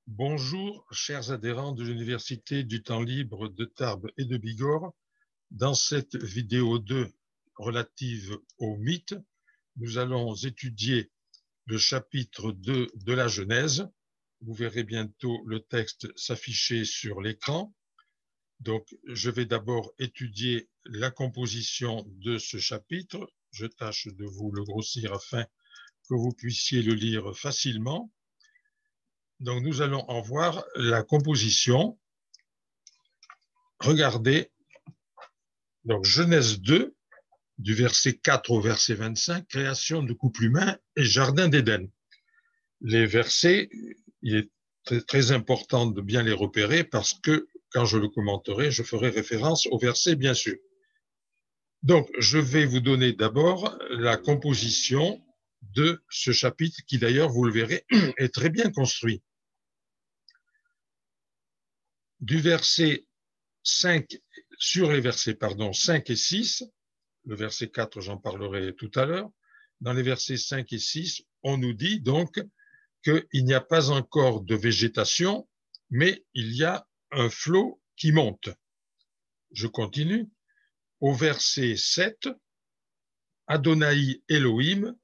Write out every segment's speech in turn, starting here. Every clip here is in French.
Bonjour, chers adhérents de l'Université du temps libre de Tarbes et de Bigorre. Dans cette vidéo 2 relative au mythe, nous allons étudier le chapitre 2 de la Genèse. Vous verrez bientôt le texte s'afficher sur l'écran. Donc, je vais d'abord étudier la composition de ce chapitre. Je tâche de vous le grossir afin que vous puissiez le lire facilement. Donc, nous allons en voir la composition. Regardez, donc Genèse 2, du verset 4 au verset 25, création de couple humain et jardin d'Éden. Les versets, il est très, très important de bien les repérer parce que quand je le commenterai, je ferai référence aux versets, bien sûr. Donc, je vais vous donner d'abord la composition de ce chapitre qui, d'ailleurs, vous le verrez, est très bien construit. Du verset 5, sur les versets 5 et 6, le verset 4, j'en parlerai tout à l'heure, dans les versets 5 et 6, on nous dit donc qu'il n'y a pas encore de végétation, mais il y a un flot qui monte. Je continue. Au verset 7, Adonai Elohim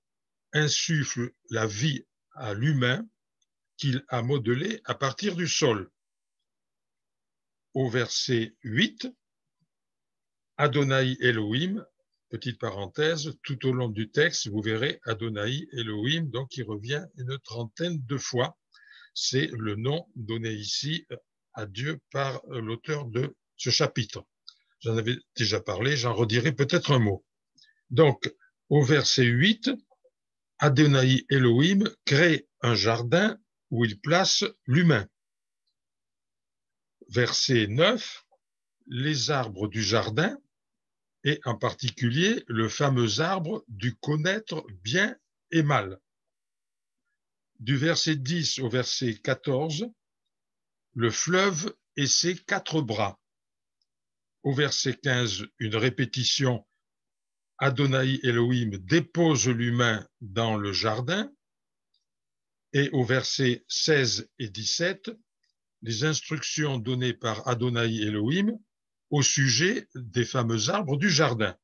insuffle la vie à l'humain qu'il a modelé à partir du sol. Au verset 8, Adonai Elohim, petite parenthèse, tout au long du texte, vous verrez Adonai Elohim, donc qui revient une trentaine de fois. C'est le nom donné ici à Dieu par l'auteur de ce chapitre. J'en avais déjà parlé, j'en redirai peut-être un mot. Donc, au verset 8, Adonai Elohim crée un jardin où il place l'humain. Verset 9, les arbres du jardin, et en particulier le fameux arbre du connaître bien et mal. Du verset 10 au verset 14, le fleuve et ses 4 bras. Au verset 15, une répétition, Adonai Elohim dépose l'humain dans le jardin. Et au verset 16 et 17, les instructions données par Adonai Elohim au sujet des fameux arbres du jardin.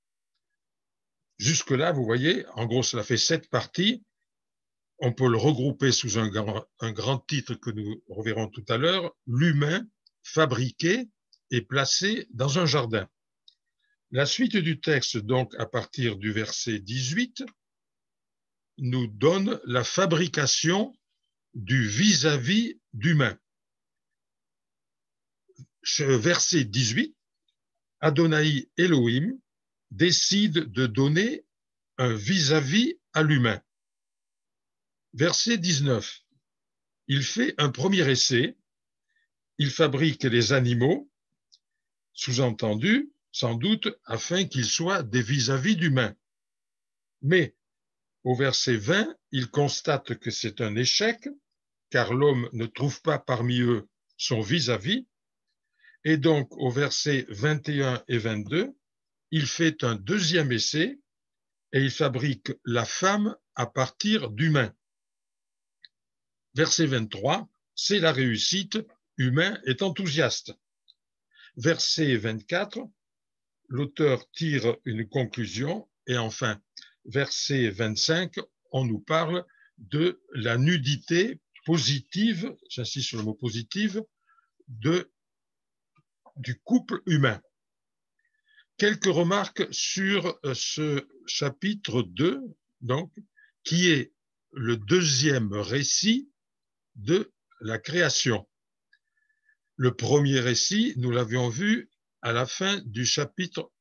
Jusque-là, vous voyez, en gros, cela fait 7 parties. On peut le regrouper sous un grand titre que nous reverrons tout à l'heure, l'humain fabriqué et placé dans un jardin. La suite du texte, donc, à partir du verset 18, nous donne la fabrication du vis-à-vis d'humain. Verset 18, Adonai Elohim décide de donner un vis-à-vis à l'humain. Verset 19, il fait un premier essai, il fabrique les animaux, sous-entendu, sans doute, afin qu'ils soient des vis-à-vis d'humains. Mais au verset 20, il constate que c'est un échec, car l'homme ne trouve pas parmi eux son vis-à-vis. Et donc, au verset 21 et 22, il fait un deuxième essai et il fabrique la femme à partir d'humains. Verset 23, c'est la réussite, humain est enthousiaste. Verset 24, l'auteur tire une conclusion et enfin, verset 25, on nous parle de la nudité positive, j'insiste sur le mot positive, du couple humain. Quelques remarques sur ce chapitre 2, donc, qui est le deuxième récit de la création. Le premier récit, nous l'avions vu à la fin du chapitre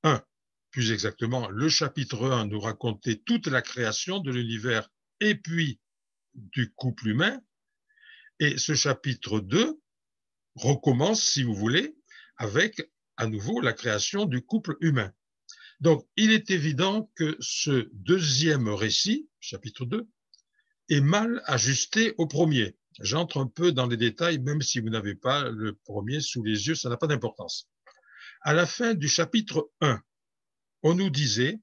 1. Plus exactement, le chapitre 1 nous racontait toute la création de l'univers et puis du couple humain. Et ce chapitre 2 recommence, si vous voulez, avec à nouveau la création du couple humain. Donc, il est évident que ce deuxième récit, chapitre 2, est mal ajusté au premier. J'entre un peu dans les détails, même si vous n'avez pas le premier sous les yeux, ça n'a pas d'importance. À la fin du chapitre 1, on nous disait,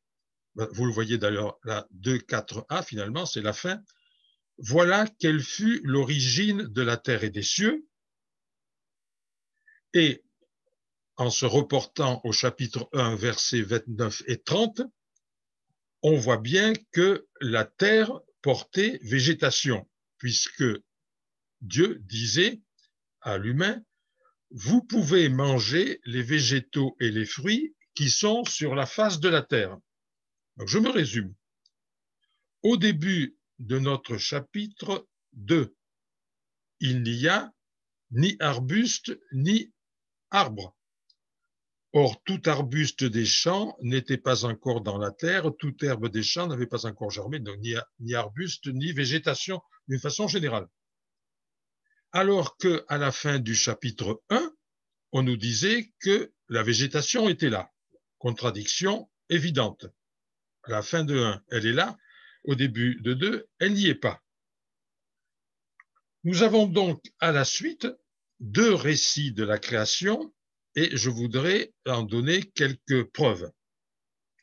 vous le voyez d'ailleurs là, 2, 4a finalement, c'est la fin, Voilà quelle fut l'origine de la terre et des cieux. Et en se reportant au chapitre 1, versets 29 et 30, on voit bien que la terre portait végétation, puisque Dieu disait à l'humain, vous pouvez manger les végétaux et les fruits qui sont sur la face de la terre. Donc, je me résume. Au début de notre chapitre 2, il n'y a ni arbuste ni arbre. Or, tout arbuste des champs n'était pas encore dans la terre, toute herbe des champs n'avait pas encore germé, donc ni arbuste ni végétation d'une façon générale. Alors qu'à la fin du chapitre 1, on nous disait que la végétation était là. Contradiction évidente. À la fin de 1, elle est là. Au début de 2, elle n'y est pas. Nous avons donc à la suite 2 récits de la création et je voudrais en donner quelques preuves.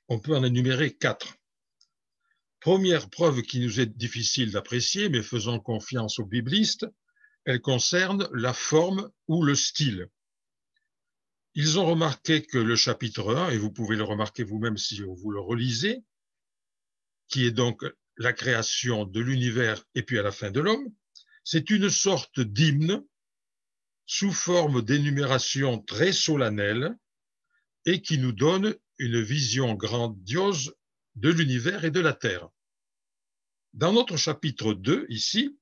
On peut en énumérer 4. Première preuve qui nous est difficile d'apprécier, mais faisons confiance aux biblistes, elle concerne la forme ou le style. Ils ont remarqué que le chapitre 1, et vous pouvez le remarquer vous-même si vous le relisez, qui est donc la création de l'univers et puis à la fin de l'homme, c'est une sorte d'hymne sous forme d'énumération très solennelle et qui nous donne une vision grandiose de l'univers et de la Terre. Dans notre chapitre 2, ici,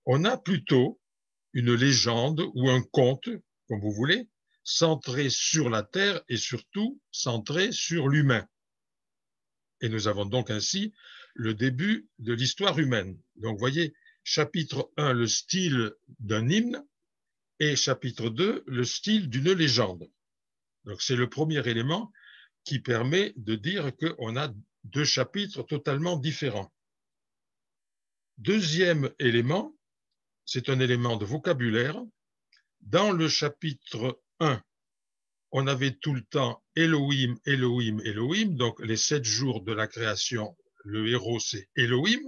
on a plutôt une légende ou un conte, comme vous voulez, centré sur la Terre et surtout centré sur l'humain. Et nous avons donc ainsi le début de l'histoire humaine. Donc, vous voyez, chapitre 1, le style d'un hymne, et chapitre 2, le style d'une légende. Donc, c'est le premier élément qui permet de dire qu'on a 2 chapitres totalement différents. Deuxième élément, c'est un élément de vocabulaire. Dans le chapitre 1, on avait tout le temps Elohim, Elohim, Elohim, donc les 7 jours de la création, le héros c'est Elohim.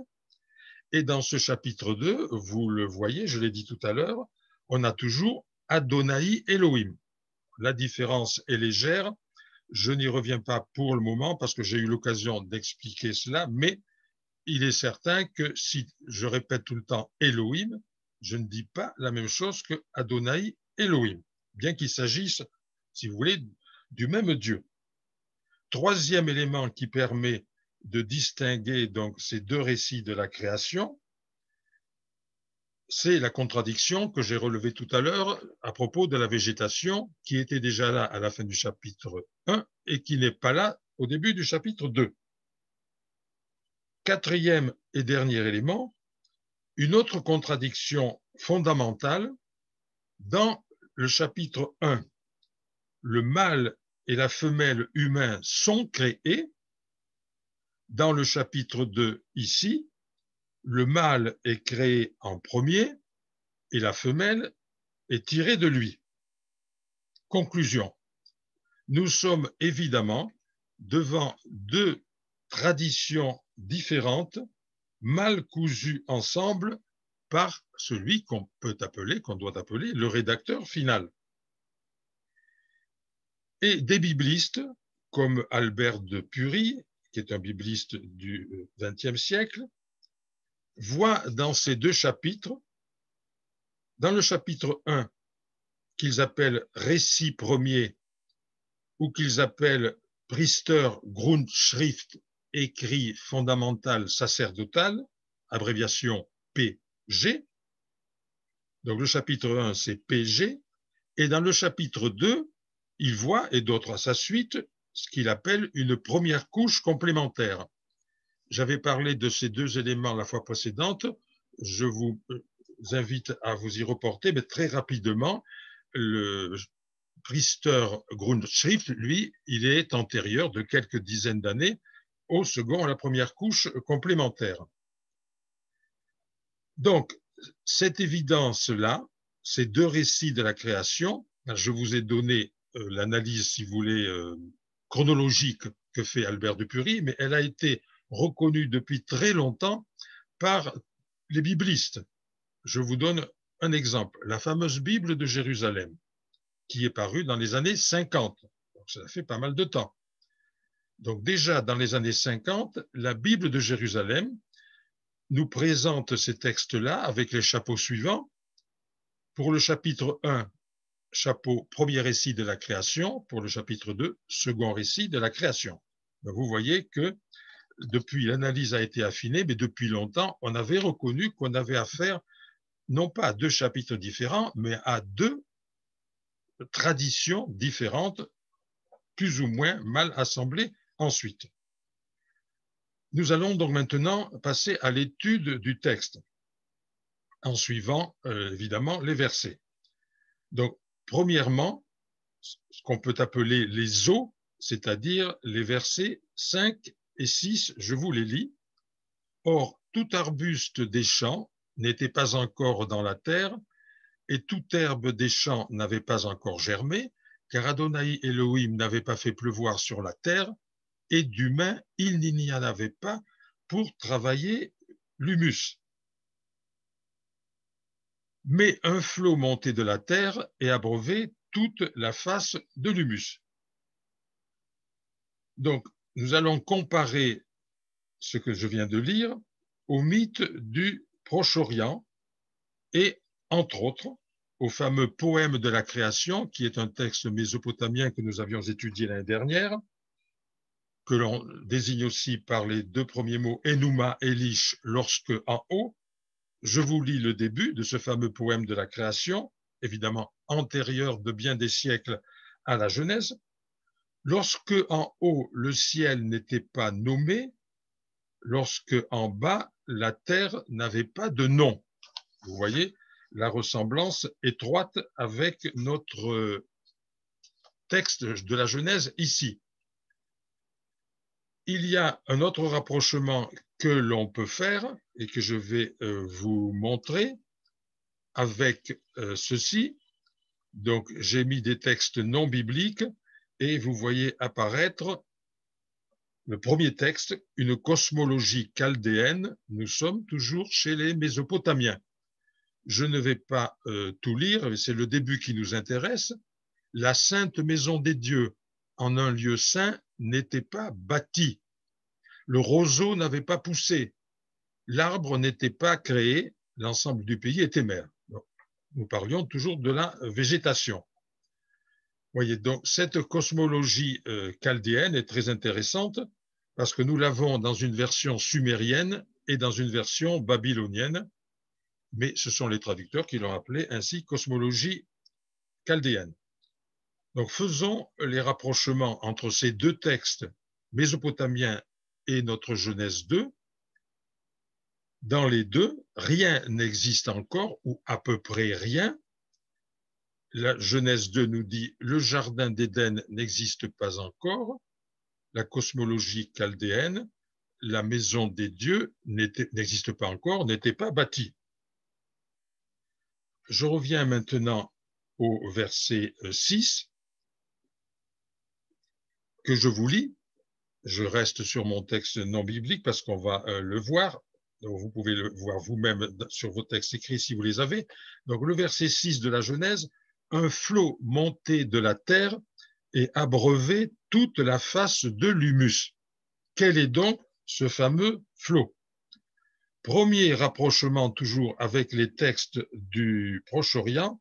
Et dans ce chapitre 2, vous le voyez, je l'ai dit tout à l'heure, on a toujours Adonai Elohim. La différence est légère, je n'y reviens pas pour le moment parce que j'ai eu l'occasion d'expliquer cela, mais il est certain que si je répète tout le temps Elohim, je ne dis pas la même chose que Adonai Elohim, bien qu'il s'agisse, si vous voulez, du même Dieu. Troisième élément qui permet de distinguer donc ces 2 récits de la création, c'est la contradiction que j'ai relevée tout à l'heure à propos de la végétation qui était déjà là à la fin du chapitre 1 et qui n'est pas là au début du chapitre 2. Quatrième et dernier élément, une autre contradiction fondamentale. Dans le chapitre 1, le mâle et la femelle humains sont créés. Dans le chapitre 2, ici, le mâle est créé en premier et la femelle est tirée de lui. Conclusion. Nous sommes évidemment devant 2 traditions différentes, mal cousues ensemble par celui qu'on peut appeler, qu'on doit appeler le rédacteur final. Et des biblistes, comme Albert de Purie, qui est un bibliste du XXe siècle, voient dans ces 2 chapitres, dans le chapitre 1, qu'ils appellent récit premier, ou qu'ils appellent Priester Grundschrift, écrit fondamental sacerdotal, abréviation PG. Donc le chapitre 1, c'est PG. Et dans le chapitre 2, il voit, et d'autres à sa suite, ce qu'il appelle une première couche complémentaire. J'avais parlé de ces 2 éléments la fois précédente. Je vous invite à vous y reporter, mais très rapidement, le Priester Grundschrift, lui, il est antérieur de quelques dizaines d'années au second, à la première couche complémentaire. Donc, cette évidence-là, ces 2 récits de la création, je vous ai donné l'analyse, si vous voulez, chronologique que fait Albert de Purie, mais elle a été reconnue depuis très longtemps par les biblistes. Je vous donne un exemple. La fameuse Bible de Jérusalem, qui est parue dans les années 50. Donc, ça fait pas mal de temps. Donc déjà, dans les années 50, la Bible de Jérusalem nous présente ces textes-là avec les chapeaux suivants. Pour le chapitre 1, chapeau premier récit de la création. Pour le chapitre 2, second récit de la création. Donc, vous voyez que depuis, l'analyse a été affinée, mais depuis longtemps, on avait reconnu qu'on avait affaire non pas à deux chapitres différents, mais à deux traditions différentes, plus ou moins mal assemblées ensuite. Nous allons donc maintenant passer à l'étude du texte, en suivant évidemment les versets. Donc, premièrement, ce qu'on peut appeler les eaux, c'est-à-dire les versets 5 et 6, je vous les lis. Or, tout arbuste des champs n'était pas encore dans la terre, et toute herbe des champs n'avait pas encore germé, car Adonai Elohim n'avait pas fait pleuvoir sur la terre, et d'humain il n'y en avait pas pour travailler l'humus. Mais un flot montait de la terre et abreuvait toute la face de l'humus. Donc, nous allons comparer ce que je viens de lire au mythe du Proche-Orient et, entre autres, au fameux poème de la création, qui est un texte mésopotamien que nous avions étudié l'année dernière, que l'on désigne aussi par les deux premiers mots Enuma Elish, lorsque en haut. Je vous lis le début de ce fameux poème de la création, évidemment antérieur de bien des siècles à la Genèse. Lorsque en haut le ciel n'était pas nommé, lorsque en bas la terre n'avait pas de nom. Vous voyez la ressemblance étroite avec notre texte de la Genèse ici. Il y a un autre rapprochement que l'on peut faire et que je vais vous montrer avec ceci. Donc, j'ai mis des textes non bibliques et vous voyez apparaître le premier texte, une cosmologie chaldéenne. Nous sommes toujours chez les Mésopotamiens. Je ne vais pas tout lire, mais c'est le début qui nous intéresse. La sainte maison des dieux en un lieu saint n'était pas bâtie. Le roseau n'avait pas poussé. L'arbre n'était pas créé. L'ensemble du pays était mer. Nous parlions toujours de la végétation. Voyez, donc cette cosmologie chaldéenne est très intéressante parce que nous l'avons dans une version sumérienne et dans une version babylonienne, mais ce sont les traducteurs qui l'ont appelée ainsi cosmologie chaldéenne. Donc faisons les rapprochements entre ces deux textes mésopotamiens et notre Genèse 2. Dans les deux, rien n'existe encore, ou à peu près rien. La Genèse 2 nous dit « Le jardin d'Éden n'existe pas encore ». La cosmologie chaldéenne, la maison des dieux n'existe pas encore, n'était pas bâtie. Je reviens maintenant au verset 6 que je vous lis. Je reste sur mon texte non biblique parce qu'on va le voir. Donc vous pouvez le voir vous-même sur vos textes écrits si vous les avez. Donc le verset 6 de la Genèse, un flot montait de la terre et abreuvait toute la face de l'humus. Quel est donc ce fameux flot? Premier rapprochement toujours avec les textes du Proche-Orient,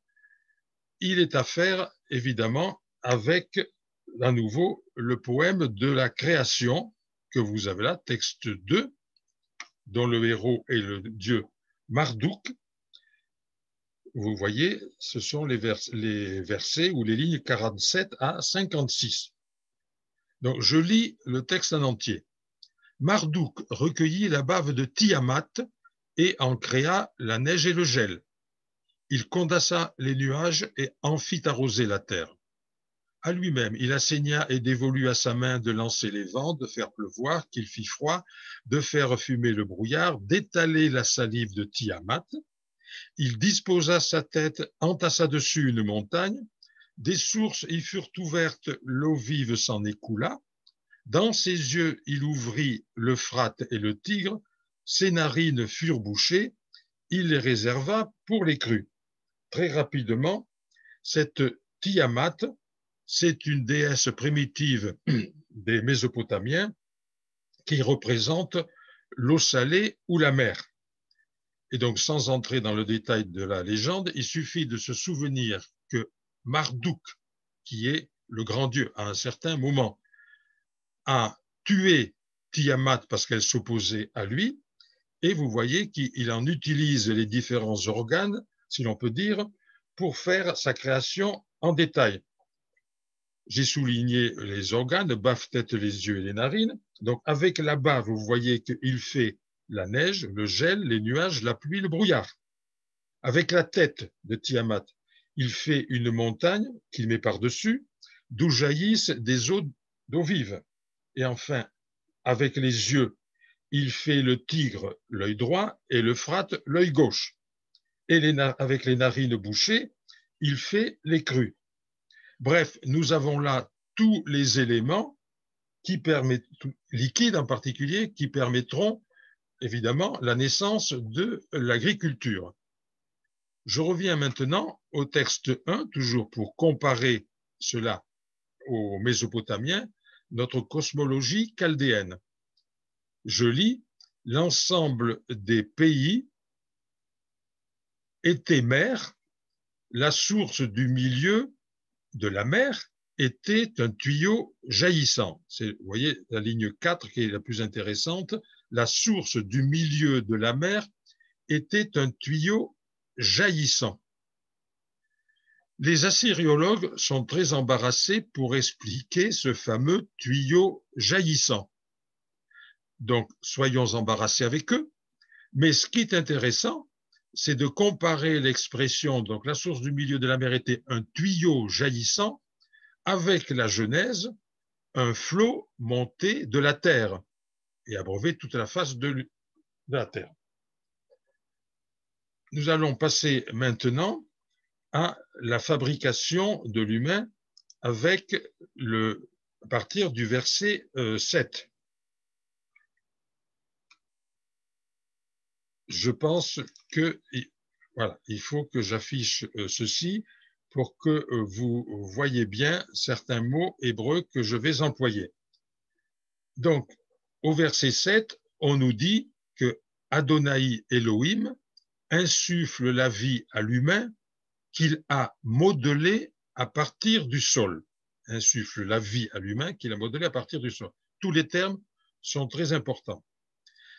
il est à faire évidemment avec à nouveau le poème de la création que vous avez là, texte 2, dont le héros est le dieu Marduk. Vous voyez, ce sont les versets ou les lignes 47 à 56. Donc, je lis le texte en entier. Marduk recueillit la bave de Tiamat et en créa la neige et le gel. Il condensa les nuages et en fit arroser la terre. À lui-même, il assigna et dévolut à sa main de lancer les vents, de faire pleuvoir, qu'il fit froid, de faire fumer le brouillard, d'étaler la salive de Tiamat. Il disposa sa tête, entassa dessus une montagne, des sources y furent ouvertes, l'eau vive s'en écoula. Dans ses yeux, il ouvrit l'Euphrate et le Tigre, ses narines furent bouchées, il les réserva pour les crues. Très rapidement, cette Tiamat, c'est une déesse primitive des Mésopotamiens qui représente l'eau salée ou la mer. Et donc, sans entrer dans le détail de la légende, il suffit de se souvenir que Marduk, qui est le grand dieu à un certain moment, a tué Tiamat parce qu'elle s'opposait à lui, et vous voyez qu'il en utilise les différents organes, si l'on peut dire, pour faire sa création en détail. J'ai souligné les organes, baffe, tête, les yeux et les narines. Donc, avec la bave, vous voyez qu'il fait la neige, le gel, les nuages, la pluie, le brouillard. Avec la tête de Tiamat, il fait une montagne qu'il met par-dessus, d'où jaillissent des eaux d'eau vive. Et enfin, avec les yeux, il fait le tigre, l'œil droit, et l'Euphrate, l'œil gauche. Et avec les narines bouchées, il fait les crues. Bref, nous avons là tous les éléments qui permettent, liquides en particulier, qui permettront évidemment la naissance de l'agriculture. Je reviens maintenant au texte 1, toujours pour comparer cela aux Mésopotamiens, notre cosmologie chaldéenne. Je lis, l'ensemble des pays était mer, la source du milieu de la mer était un tuyau jaillissant. Vous voyez la ligne 4 qui est la plus intéressante. La source du milieu de la mer était un tuyau jaillissant. Les assyriologues sont très embarrassés pour expliquer ce fameux tuyau jaillissant. Donc, soyons embarrassés avec eux. Mais ce qui est intéressant, c'est de comparer l'expression, donc la source du milieu de la mer était un tuyau jaillissant, avec la Genèse, un flot monté de la terre et abreuvé toute la face de la terre. Nous allons passer maintenant à la fabrication de l'humain avec à partir du verset 7. Je pense que voilà, il faut que j'affiche ceci pour que vous voyez bien certains mots hébreux que je vais employer. Donc, au verset 7, on nous dit que Adonai Elohim insuffle la vie à l'humain qu'il a modelé à partir du sol. Insuffle la vie à l'humain qu'il a modelé à partir du sol. Tous les termes sont très importants.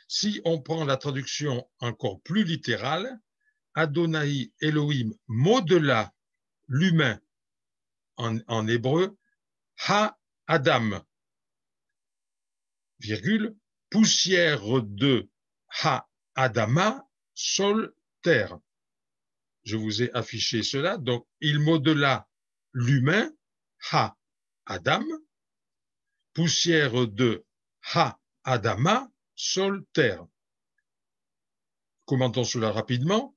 Si on prend la traduction encore plus littérale, Adonai Elohim modela l'humain en hébreu, ha-adam, virgule, poussière de ha-adama, sol, terre. Je vous ai affiché cela. Donc, il modela l'humain, ha-adam, poussière de ha-adama, sol, terre. Commentons cela rapidement.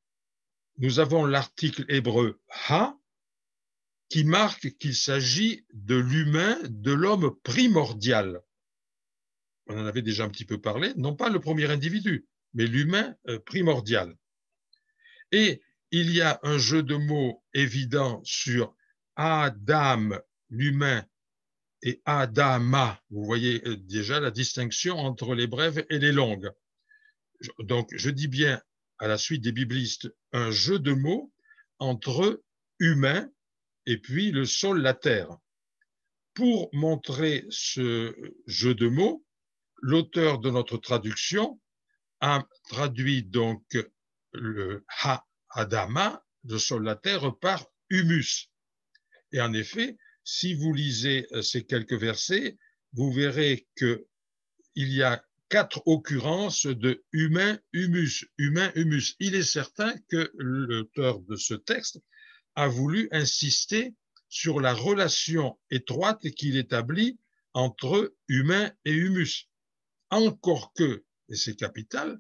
Nous avons l'article hébreu ha, qui marque qu'il s'agit de l'humain, de l'homme primordial. On en avait déjà un petit peu parlé, non pas le premier individu, mais l'humain primordial. Et il y a un jeu de mots évident sur Adam, l'humain, et Adama. Vous voyez déjà la distinction entre les brèves et les longues. Donc, je dis bien, à la suite des biblistes, un jeu de mots entre humain et puis le sol, la terre. Pour montrer ce jeu de mots, l'auteur de notre traduction a traduit donc le ha-adama, le sol, la terre, par humus. Et en effet, si vous lisez ces quelques versets, vous verrez qu'il y a 4 occurrences de humain, humus, humain, humus. Il est certain que l'auteur de ce texte a voulu insister sur la relation étroite qu'il établit entre humain et humus. Encore que, et c'est capital,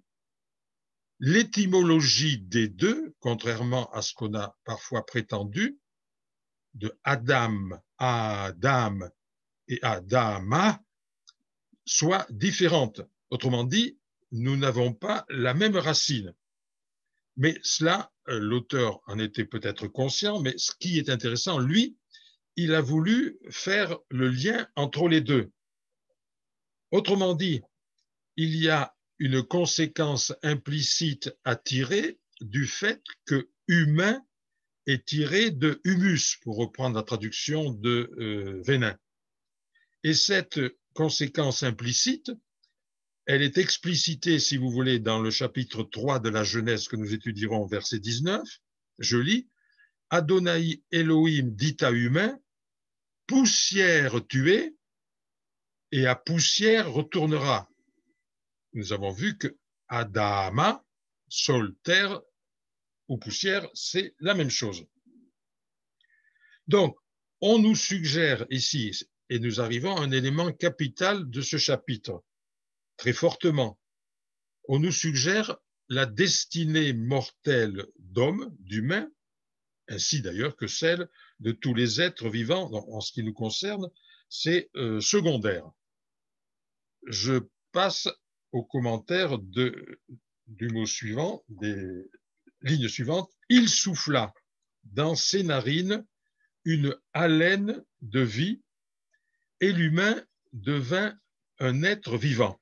l'étymologie des deux, contrairement à ce qu'on a parfois prétendu, de Adam, Adam et Adama, soit différente. Autrement dit, nous n'avons pas la même racine. Mais cela, l'auteur en était peut-être conscient, mais ce qui est intéressant, lui, il a voulu faire le lien entre les deux. Autrement dit, il y a une conséquence implicite à tirer du fait que humain est tiré de humus, pour reprendre la traduction de Vénin. Et cette conséquence implicite, elle est explicitée, si vous voulez, dans le chapitre 3 de la Genèse que nous étudierons, verset 19. Je lis, Adonai Elohim dit à humain, poussière tu es, et à poussière retournera. Nous avons vu que Adama, sol, terre ou poussière, c'est la même chose. Donc, on nous suggère ici, et nous arrivons à un élément capital de ce chapitre, très fortement, on nous suggère la destinée mortelle d'homme, d'humain, ainsi d'ailleurs que celle de tous les êtres vivants. En ce qui nous concerne, c'est secondaire. Je passe au commentaire du mot suivant, des lignes suivantes. Il souffla dans ses narines une haleine de vie et l'humain devint un être vivant.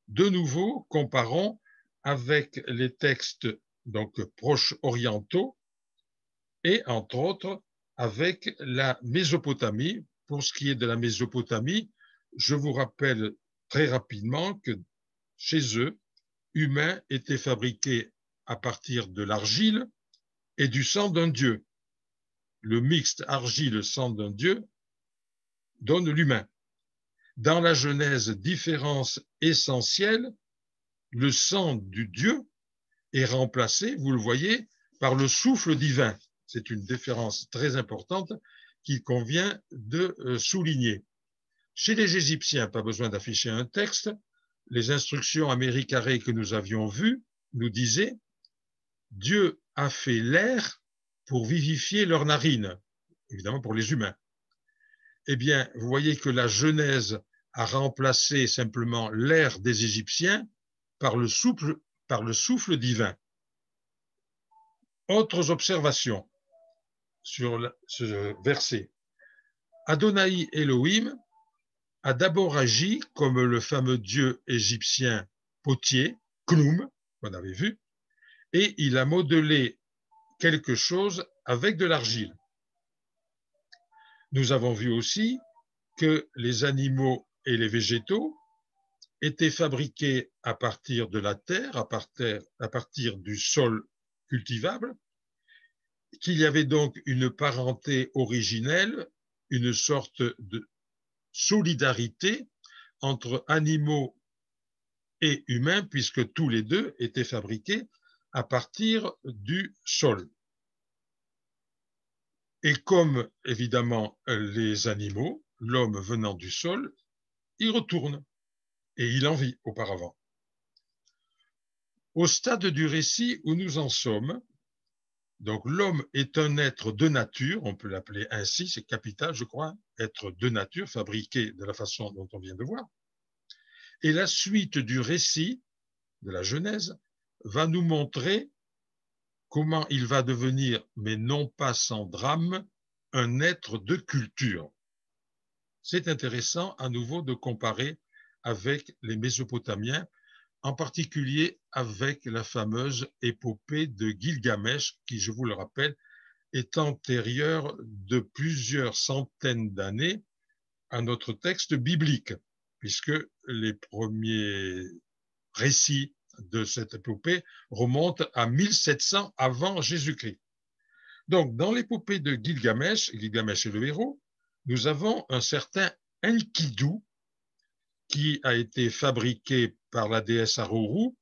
De nouveau, comparons avec les textes donc proches orientaux et entre autres avec la Mésopotamie. Pour ce qui est de la Mésopotamie, je vous rappelle très rapidement que chez eux, humain était fabriqué à partir de l'argile et du sang d'un dieu. Le mixte argile-sang d'un dieu donne l'humain. Dans la Genèse, différence essentielle, le sang du Dieu est remplacé, vous le voyez, par le souffle divin. C'est une différence très importante qu'il convient de souligner. Chez les Égyptiens, pas besoin d'afficher un texte, les instructions à Mary Carré que nous avions vues nous disaient « Dieu a fait l'air pour vivifier leurs narines », évidemment pour les humains. Eh bien, vous voyez que la Genèse a remplacé simplement l'air des Égyptiens par le souffle divin. Autres observations sur ce verset. Adonai Elohim a d'abord agi comme le fameux dieu égyptien potier, Khnum, qu'on avait vu, et il a modelé quelque chose avec de l'argile. Nous avons vu aussi que les animaux et les végétaux étaient fabriqués à partir de la terre, à partir du sol cultivable, qu'il y avait donc une parenté originelle, une sorte de solidarité entre animaux et humains, puisque tous les deux étaient fabriqués à partir du sol. Et comme, évidemment, les animaux, l'homme venant du sol, il retourne, et il en vit auparavant. Au stade du récit où nous en sommes, donc l'homme est un être de nature, on peut l'appeler ainsi, c'est capital, je crois, être de nature, fabriqué de la façon dont on vient de voir. Et la suite du récit de la Genèse va nous montrer comment il va devenir, mais non pas sans drame, un être de culture. C'est intéressant à nouveau de comparer avec les Mésopotamiens, en particulier avec la fameuse épopée de Gilgamesh, qui, je vous le rappelle, est antérieure de plusieurs centaines d'années à notre texte biblique, puisque les premiers récits de cette épopée remontent à 1700 avant Jésus-Christ. Donc, dans l'épopée de Gilgamesh, Gilgamesh est le héros, nous avons un certain Enkidu qui a été fabriqué par la déesse Aruru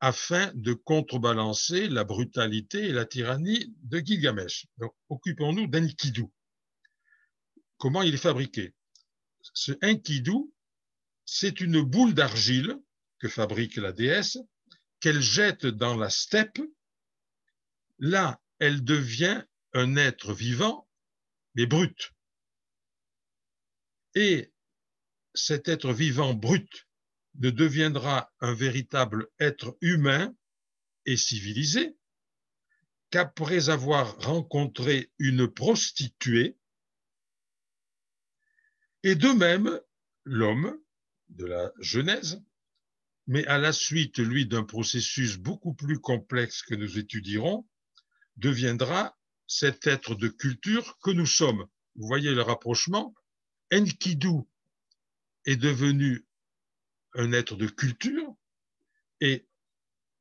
afin de contrebalancer la brutalité et la tyrannie de Gilgamesh. Donc, occupons-nous d'Enkidu. Comment il est fabriqué? Ce Enkidu, c'est une boule d'argile que fabrique la déesse, qu'elle jette dans la steppe. Là, elle devient un être vivant, mais brut. Et cet être vivant brut ne deviendra un véritable être humain et civilisé qu'après avoir rencontré une prostituée, et de même l'homme de la Genèse, mais à la suite, lui, d'un processus beaucoup plus complexe que nous étudierons, deviendra cet être de culture que nous sommes. Vous voyez le rapprochement. Enkidu est devenu un être de culture et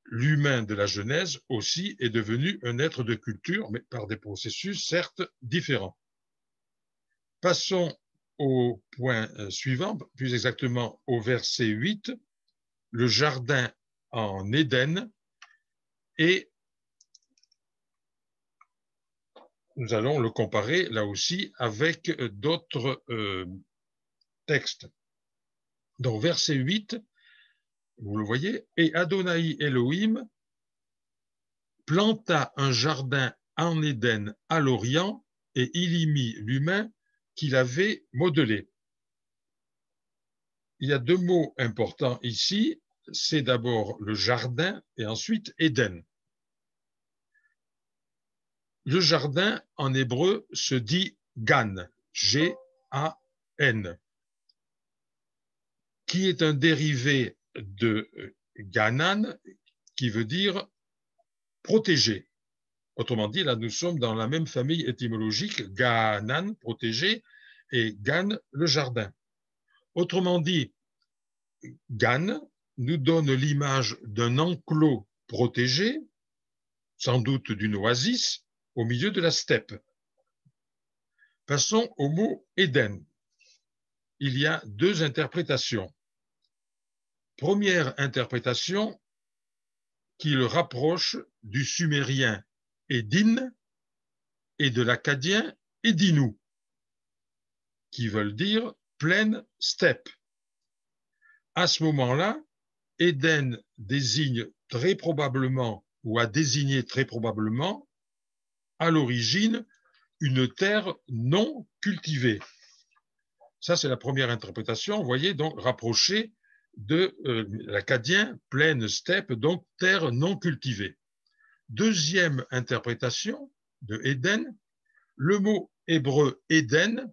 l'humain de la Genèse aussi est devenu un être de culture, mais par des processus certes différents. Passons au point suivant, plus exactement au verset 8, le jardin en Éden, et nous allons le comparer là aussi avec d'autres textes. Donc verset 8, vous le voyez, et Adonai Elohim planta un jardin en Éden à l'Orient et il y mit l'humain qu'il avait modelé. Il y a deux mots importants ici, c'est d'abord le jardin et ensuite Éden. Le jardin en hébreu se dit Gan, G-A-N, qui est un dérivé de Ganan, qui veut dire protégé. Autrement dit, là, nous sommes dans la même famille étymologique, Ganan, protégé, et Gan, le jardin. Autrement dit, Gan nous donne l'image d'un enclos protégé, sans doute d'une oasis, au milieu de la steppe. Passons au mot Éden. Il y a deux interprétations. Première interprétation qui le rapproche du sumérien Édin et de l'akkadien Édinou, qui veulent dire plaine steppe. À ce moment-là, Éden désigne très probablement ou a désigné très probablement à l'origine une terre non cultivée. Ça, c'est la première interprétation, vous voyez, donc rapprochée de l'akkadien, plaine steppe, donc terre non cultivée. Deuxième interprétation de Éden, le mot hébreu Éden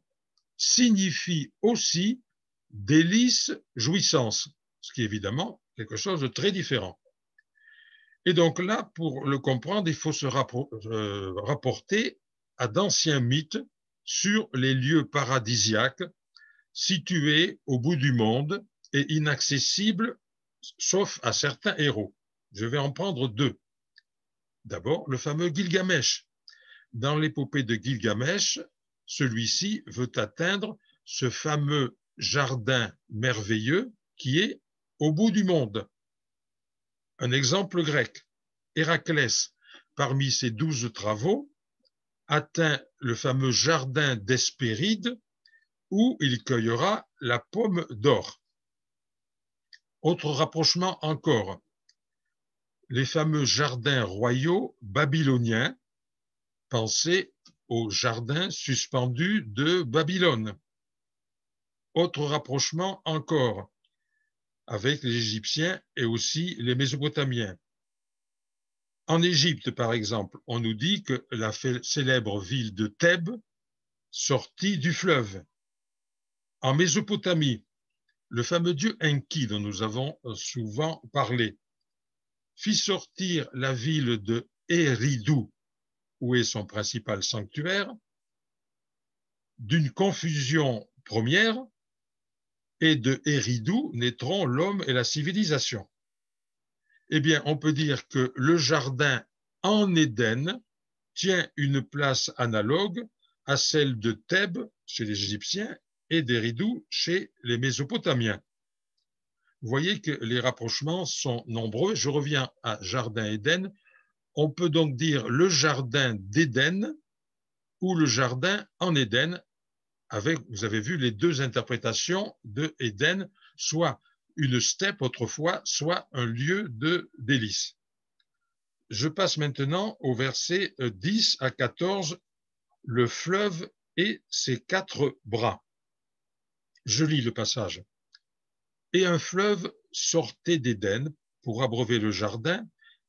signifie aussi délice, jouissance, ce qui est évidemment quelque chose de très différent. Et donc là, pour le comprendre, il faut se rapporter à d'anciens mythes sur les lieux paradisiaques situés au bout du monde et inaccessibles sauf à certains héros. Je vais en prendre deux. D'abord, le fameux Gilgamesh. Dans l'épopée de Gilgamesh, celui-ci veut atteindre ce fameux jardin merveilleux qui est au bout du monde. Un exemple grec, Héraclès, parmi ses 12 travaux, atteint le fameux jardin d'Hespéride où il cueillera la pomme d'or. Autre rapprochement encore, les fameux jardins royaux babyloniens, pensez aux jardins suspendus de Babylone. Autre rapprochement encore avec les Égyptiens et aussi les Mésopotamiens. En Égypte, par exemple, on nous dit que la célèbre ville de Thèbes sortit du fleuve. En Mésopotamie, le fameux dieu Enki dont nous avons souvent parlé fit sortir la ville de Eridu, où est son principal sanctuaire, d'une confusion première, et de Eridu naîtront l'homme et la civilisation. Eh bien, on peut dire que le jardin en Éden tient une place analogue à celle de Thèbes chez les Égyptiens et d'Eridu chez les Mésopotamiens. Vous voyez que les rapprochements sont nombreux. Je reviens à Jardin Éden. On peut donc dire le jardin d'Éden ou le jardin en Éden, avec, vous avez vu, les deux interprétations de Éden, soit une steppe autrefois, soit un lieu de délice. Je passe maintenant au verset 10 à 14, le fleuve et ses 4 bras. Je lis le passage. Et un fleuve sortait d'Éden pour abreuver le jardin,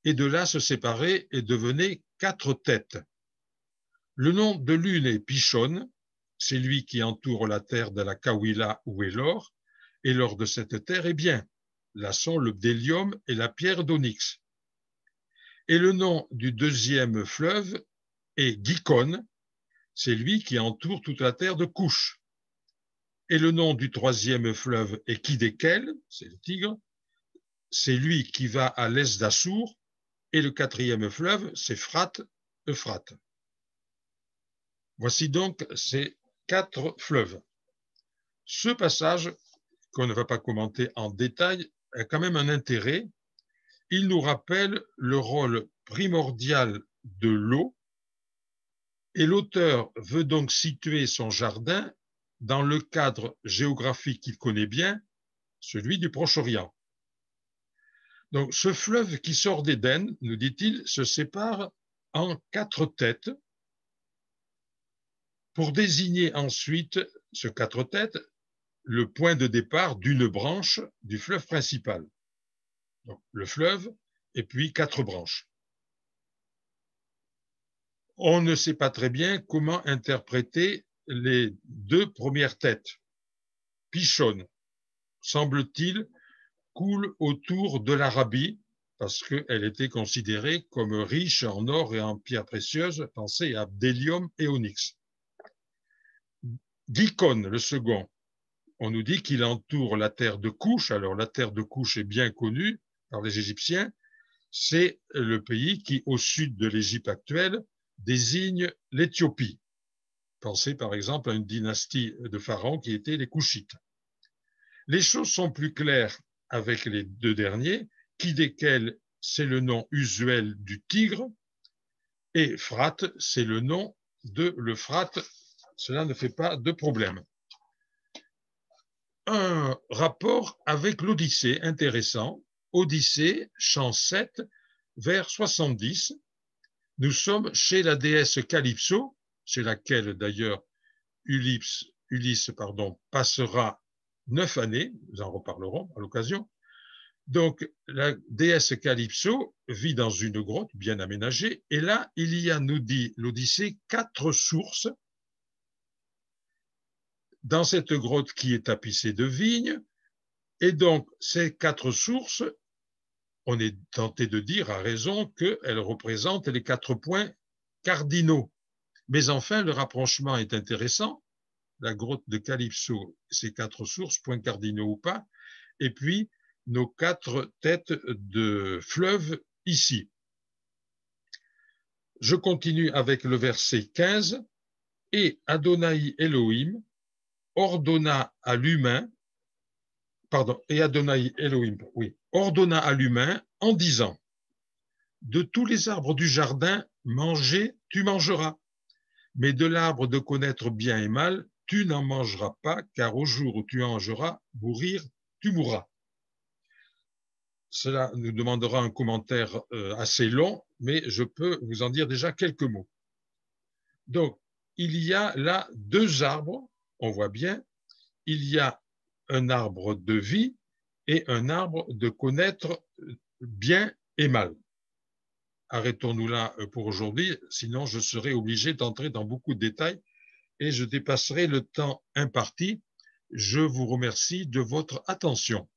et de là se séparait et devenait 4 têtes. Le nom de l'une est Pichon, c'est lui qui entoure la terre de la Kawila où est l'or, et l'or de cette terre est bien, là sont le bdellium et la pierre d'onyx. Et le nom du deuxième fleuve est Gikon, c'est lui qui entoure toute la terre de Couche. Et le nom du troisième fleuve est Kidekel, c'est le Tigre, c'est lui qui va à l'est d'Assour, et le quatrième fleuve, c'est Euphrate. Voici donc ces 4 fleuves. Ce passage, qu'on ne va pas commenter en détail, a quand même un intérêt. Il nous rappelle le rôle primordial de l'eau, et l'auteur veut donc situer son jardin dans le cadre géographique qu'il connaît bien, celui du Proche-Orient. Donc, ce fleuve qui sort d'Éden, nous dit-il, se sépare en 4 têtes pour désigner ensuite, ce 4 têtes, le point de départ d'une branche du fleuve principal. Donc, le fleuve et puis 4 branches. On ne sait pas très bien comment interpréter les 2 premières têtes. Pichon, semble-t-il, coule autour de l'Arabie parce qu'elle était considérée comme riche en or et en pierres précieuses, pensez à bdellium et onyx. Gikon, le second, on nous dit qu'il entoure la terre de Couche. Alors la terre de Couche est bien connue par les Égyptiens. C'est le pays qui, au sud de l'Égypte actuelle, désigne l'Éthiopie. Pensez par exemple à une dynastie de pharaons qui était les Couchites. Les choses sont plus claires avec les 2 derniers, Kidekel, c'est le nom usuel du Tigre, et Euphrate, c'est le nom de l'Euphrate. Cela ne fait pas de problème. Un rapport avec l'Odyssée intéressant. Odyssée, chant 7, vers 70. Nous sommes chez la déesse Calypso, chez laquelle d'ailleurs Ulysse passera 9 années, nous en reparlerons à l'occasion. Donc, la déesse Calypso vit dans une grotte bien aménagée, et là, il y a, nous dit l'Odyssée, 4 sources. Dans cette grotte qui est tapissée de vignes, et donc ces 4 sources, on est tenté de dire à raison qu'elles représentent les 4 points cardinaux. Mais enfin, le rapprochement est intéressant. La grotte de Calypso, ces 4 sources, points cardinaux ou pas, et puis nos 4 têtes de fleuve ici. Je continue avec le verset 15. Et Adonai Elohim ordonna à l'humain, ordonna à l'humain en disant: de tous les arbres du jardin, manger, tu mangeras, mais de l'arbre de connaître bien et mal, tu n'en mangeras pas, car au jour où tu en mangeras, mourir, tu mourras. Cela nous demandera un commentaire assez long, mais je peux vous en dire déjà quelques mots. Donc, il y a là 2 arbres, on voit bien, il y a un arbre de vie et un arbre de connaître bien et mal. Arrêtons-nous là pour aujourd'hui, sinon je serai obligé d'entrer dans beaucoup de détails et je dépasserai le temps imparti. Je vous remercie de votre attention.